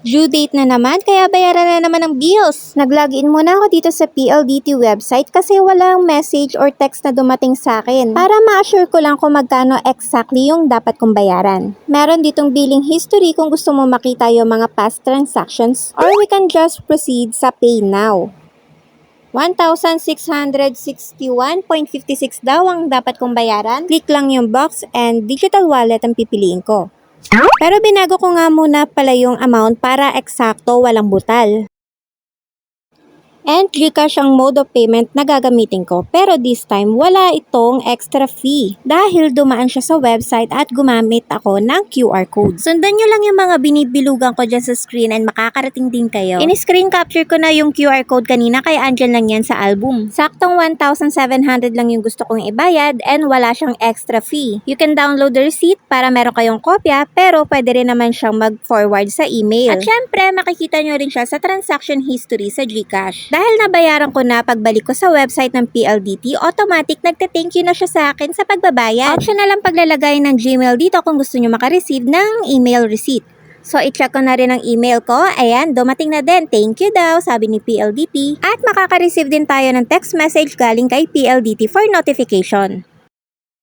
Due date na naman, kaya bayaran na naman ng bills. Nag-login muna ako dito sa PLDT website kasi walang message or text na dumating sa akin para ma-assure ko lang kung magkano exactly yung dapat kong bayaran. Meron ditong billing history kung gusto mo makita yung mga past transactions, or we can just proceed sa pay now. 1,661.56 daw ang dapat kong bayaran. Click lang yung box and digital wallet ang pipiliin ko. Pero binago ko nga muna pala yung amount para eksakto walang butal. And GCash ang mode of payment na gagamitin ko, pero this time wala itong extra fee dahil dumaan siya sa website at gumamit ako ng QR code. Sundan nyo lang yung mga binibilugan ko dyan sa screen and makakarating din kayo. In-screen capture ko na yung QR code kanina kaya andyan lang yan sa album. Saktong 1,700 lang yung gusto kong ibayad and wala siyang extra fee. You can download the receipt para meron kayong kopya, pero pwede rin naman siyang mag-forward sa email. At syempre makikita nyo rin siya sa transaction history sa GCash. Dahil nabayaran ko na, pagbalik ko sa website ng PLDT, automatic nagte-thank you na siya sa akin sa pagbabayad. Option na lang paglalagay ng Gmail dito kung gusto nyo makareceive ng email receipt. So, i-check ko na rin ang email ko. Ayan, dumating na din. Thank you daw, sabi ni PLDT. At makaka-receive din tayo ng text message galing kay PLDT for notification.